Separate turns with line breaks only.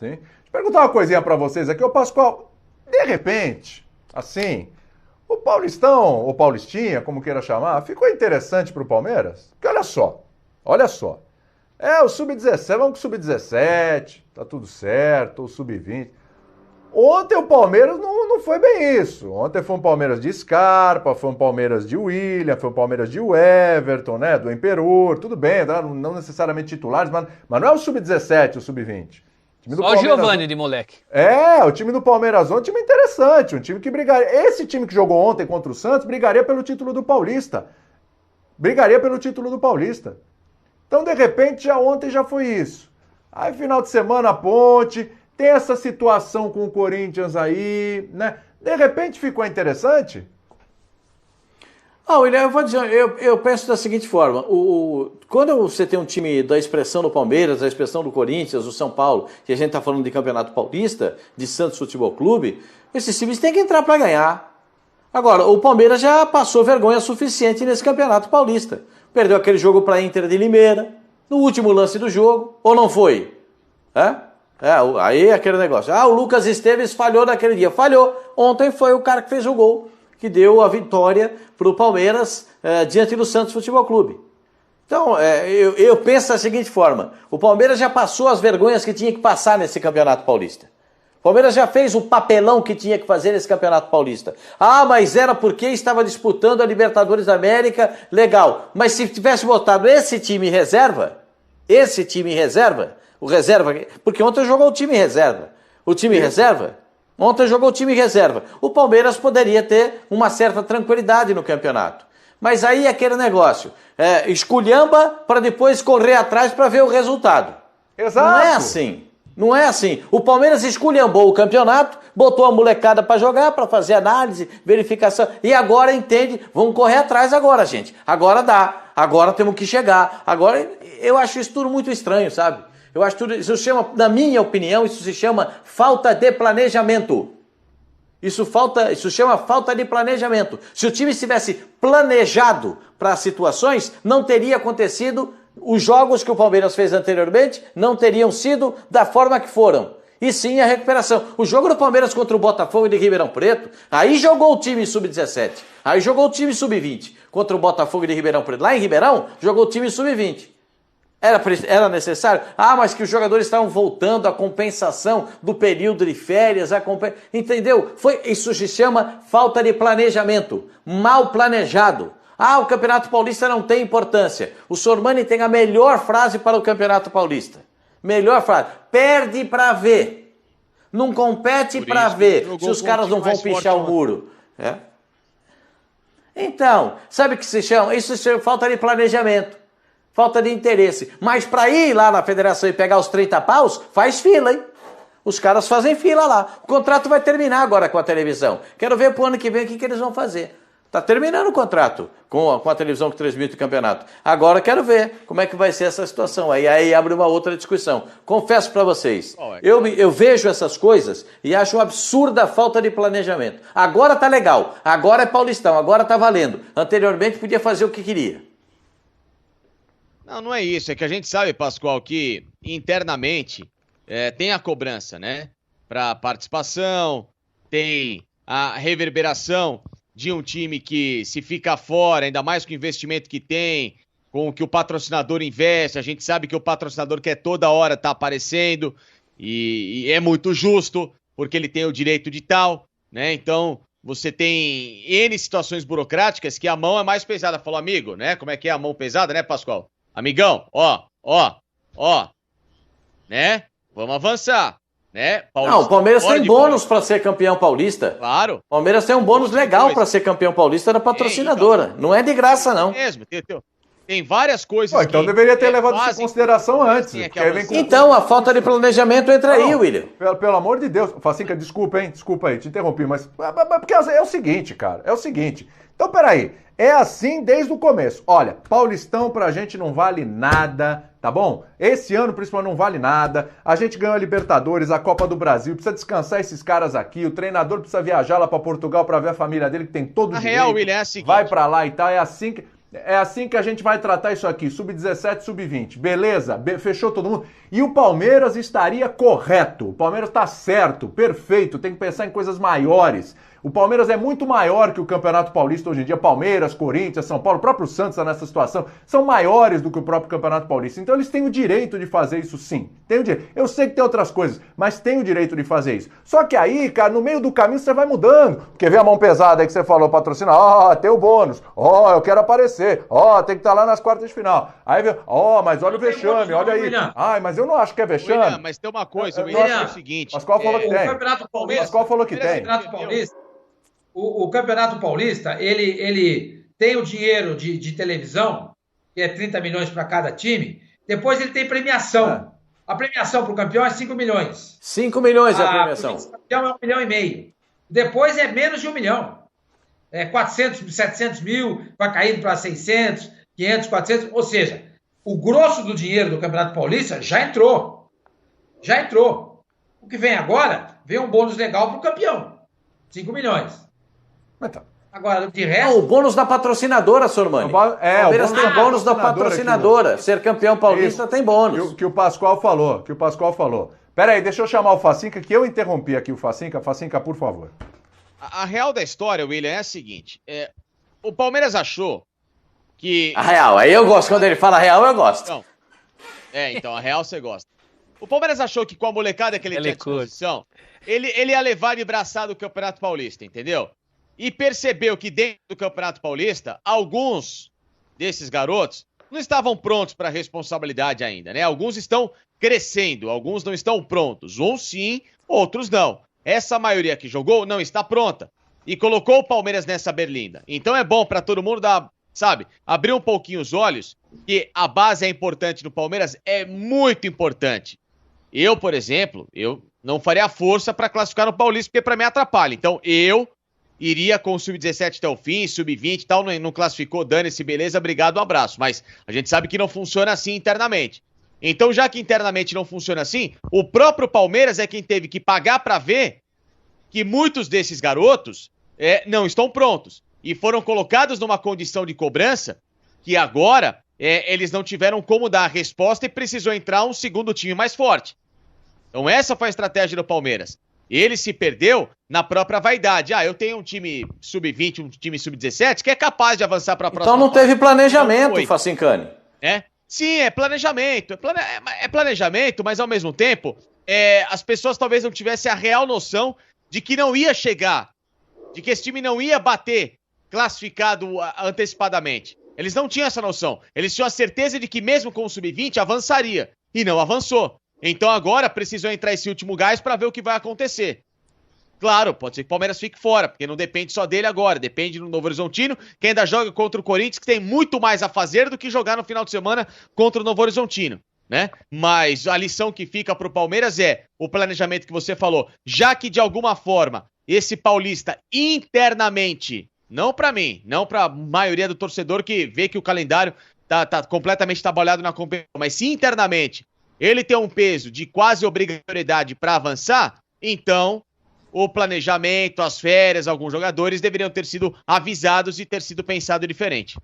Sim. Deixa eu perguntar uma coisinha pra vocês aqui. Ô, Pascoal, de repente, assim, o Paulistão, ou Paulistinha, como queira chamar, ficou interessante pro Palmeiras? Porque olha só. O Sub-17, vamos com o Sub-17, tá tudo certo, o Sub-20. Ontem o Palmeiras não foi bem isso. Ontem foi um Palmeiras de Scarpa, foi um Palmeiras de William, foi um Palmeiras de Everton, né? Do Imperur, tudo bem, não necessariamente titulares, mas não é o Sub-17, o Sub-20.
Só o Giovani de moleque.
O time do Palmeiras ontem é um time interessante, um time que brigaria. Esse time que jogou ontem contra o Santos brigaria pelo título do Paulista. Então, de repente, ontem já foi isso. Aí, final de semana, a Ponte... Tem essa situação com o Corinthians aí, né? De repente ficou interessante?
William, eu vou dizer, eu penso da seguinte forma, quando você tem um time da expressão do Palmeiras, da expressão do Corinthians, do São Paulo, que a gente está falando de Campeonato Paulista, de Santos Futebol Clube, esses times têm que entrar para ganhar. Agora, o Palmeiras já passou vergonha suficiente nesse Campeonato Paulista. Perdeu aquele jogo para a Inter de Limeira, no último lance do jogo, ou não foi? Aí é aquele negócio. O Lucas Esteves falhou naquele dia. Falhou. Ontem foi o cara que fez o gol, que deu a vitória para o Palmeiras diante do Santos Futebol Clube. Então, eu penso da seguinte forma. O Palmeiras já passou as vergonhas que tinha que passar nesse Campeonato Paulista. O Palmeiras já fez o papelão que tinha que fazer nesse Campeonato Paulista. Mas era porque estava disputando a Libertadores da América, legal. Mas se tivesse botado esse time reserva, o reserva, porque ontem jogou o time reserva. Ontem jogou o time reserva. O Palmeiras poderia ter uma certa tranquilidade no campeonato. Mas aí aquele negócio, esculhamba para depois correr atrás para ver o resultado.
Exato.
Não é assim. O Palmeiras esculhambou o campeonato, botou a molecada para jogar, para fazer análise, verificação, e agora entende, vamos correr atrás agora, gente. Agora dá, agora temos que chegar. Agora, eu acho isso tudo muito estranho, sabe? Eu acho tudo, isso chama, na minha opinião, isso se chama falta de planejamento. Isso chama falta de planejamento. Se o time estivesse planejado para as situações, não teria acontecido, os jogos que o Palmeiras fez anteriormente não teriam sido da forma que foram. E sim a recuperação. O jogo do Palmeiras contra o Botafogo de Ribeirão Preto, aí jogou o time sub-17, aí jogou o time sub-20 contra o Botafogo de Ribeirão Preto. Lá em Ribeirão, jogou o time sub-20. Era necessário? Mas que os jogadores estavam voltando à compensação do período de férias, entendeu? Isso se chama falta de planejamento, mal planejado. O Campeonato Paulista não tem importância. O Sormani tem a melhor frase para o Campeonato Paulista. Melhor frase, perde pra ver. Não compete pra ver, se os caras não vão pichar o muro. Então, sabe o que se chama? Isso se chama falta de planejamento. Falta de interesse. Mas para ir lá na federação e pegar os 30 paus, faz fila, hein? Os caras fazem fila lá. O contrato vai terminar agora com a televisão. Quero ver pro ano que vem o que eles vão fazer. Tá terminando o contrato com a televisão que transmite o campeonato. Agora quero ver como é que vai ser essa situação. Aí abre uma outra discussão. Confesso para vocês, eu vejo essas coisas e acho uma absurda falta de planejamento. Agora tá legal. Agora é Paulistão. Agora tá valendo. Anteriormente podia fazer o que queria.
Não é isso, é que a gente sabe, Pascoal, que internamente tem a cobrança, né? Para participação, tem a reverberação de um time que se fica fora, ainda mais com o investimento que tem, com o que o patrocinador investe, a gente sabe que o patrocinador quer toda hora estar aparecendo e é muito justo, porque ele tem o direito de tal, né? Então, você tem N situações burocráticas que a mão é mais pesada. Falou, amigo, né? Como é que é a mão pesada, né, Pascoal? Amigão, né? Vamos avançar, né?
O Palmeiras tem bônus para ser campeão paulista.
Claro.
O Palmeiras tem um bônus legal para ser campeão paulista da patrocinadora. Não é de graça, não.
Mesmo, tem várias coisas.
Então deveria ter levado isso em consideração antes.
Então, a falta de planejamento entra aí, William.
Pelo amor de Deus. Facinca, desculpa aí, te interrompi, mas porque é o seguinte, cara, Então, peraí, é assim desde o começo. Olha, Paulistão pra gente não vale nada, tá bom? Esse ano, principalmente, não vale nada. A gente ganhou a Libertadores, a Copa do Brasil, precisa descansar esses caras aqui. O treinador precisa viajar lá pra Portugal pra ver a família dele, que tem todo o direito.
Real, William, é a seguinte.
Vai pra lá e tal, é assim que... É assim que a gente vai tratar isso aqui, sub-17, sub-20. Beleza? Fechou todo mundo? E o Palmeiras estaria correto. O Palmeiras está certo, perfeito. Tem que pensar em coisas maiores. O Palmeiras é muito maior que o Campeonato Paulista hoje em dia. Palmeiras, Corinthians, São Paulo, o próprio Santos está nessa situação. São maiores do que o próprio Campeonato Paulista. Então eles têm o direito de fazer isso sim. Tem o direito. Eu sei que tem outras coisas, mas tem o direito de fazer isso. Só que aí, cara, no meio do caminho você vai mudando. Porque vê a mão pesada aí que você falou, patrocina. Tem o bônus. Eu quero aparecer. Tem que estar lá nas quartas de final. Aí vê, mas olha o vexame, olha aí. Mas eu não acho que é vexame.
William, mas tem uma coisa, William, é o seguinte.
Pascoal falou que tem.
O Campeonato Paulista,
Pascoal falou que tem.
O Campeonato Paulista, ele tem o dinheiro de televisão, que é 30 milhões para cada time, depois ele tem premiação. A premiação para o campeão é 5 milhões.
5 milhões é a premiação.
O campeão é 1,5 milhão. Depois é menos de 1 milhão. 400, 700 mil, vai caindo para 600, 500, 400. Ou seja, o grosso do dinheiro do Campeonato Paulista já entrou. Já entrou. O que vem agora, vem um bônus legal para o campeão. 5 milhões. Agora, de resto...
o bônus da patrocinadora, Sormani. O Palmeiras tem bônus da patrocinadora. Ser campeão paulista tem bônus.
Que o Pascoal falou. Pera aí, deixa eu chamar o Facinca, que eu interrompi aqui o Facinca. Facinca, por favor.
A real da história, William, é a seguinte. O Palmeiras achou que...
A real, aí eu gosto. Quando ele fala real, eu gosto.
Não. Então, a real você gosta. O Palmeiras achou que com a molecada que ele tinha à disposição, ele ia levar de braçada o Campeonato Paulista, entendeu? E percebeu que dentro do Campeonato Paulista, alguns desses garotos não estavam prontos para a responsabilidade ainda, né? Alguns estão crescendo, alguns não estão prontos. Uns sim, outros não. Essa maioria que jogou não está pronta e colocou o Palmeiras nessa berlinda. Então é bom para todo mundo abrir um pouquinho os olhos, que a base é importante no Palmeiras, é muito importante. Eu, por exemplo, eu não faria força para classificar no Paulista, porque para mim atrapalha. Então eu iria com o Sub-17 até o fim, Sub-20 e tal, não classificou, dane-se, beleza, obrigado, um abraço. Mas a gente sabe que não funciona assim internamente. Então, já que internamente não funciona assim, o próprio Palmeiras é quem teve que pagar para ver que muitos desses garotos não estão prontos. E foram colocados numa condição de cobrança que agora eles não tiveram como dar a resposta e precisou entrar um segundo time mais forte. Então essa foi a estratégia do Palmeiras. Ele se perdeu na própria vaidade. Eu tenho um time sub-20, um time sub-17 que é capaz de avançar para a próxima.
Então não teve planejamento, Facincani.
Sim, é planejamento. É planejamento, mas ao mesmo tempo, as pessoas talvez não tivessem a real noção de que não ia chegar, de que esse time não ia bater classificado antecipadamente. Eles não tinham essa noção. Eles tinham a certeza de que mesmo com o sub-20 avançaria. E não avançou. Então agora precisou entrar esse último gás para ver o que vai acontecer. Claro, pode ser que o Palmeiras fique fora, porque não depende só dele agora, depende do Novo Horizontino, que ainda joga contra o Corinthians, que tem muito mais a fazer do que jogar no final de semana contra o Novo Horizontino, né? Mas a lição que fica pro Palmeiras é o planejamento que você falou, já que de alguma forma esse paulista internamente, não pra mim, não pra maioria do torcedor que vê que o calendário tá completamente trabalhado na competição, mas se internamente ele tem um peso de quase obrigatoriedade para avançar, então o planejamento, as férias, alguns jogadores deveriam ter sido avisados e ter sido pensado diferente.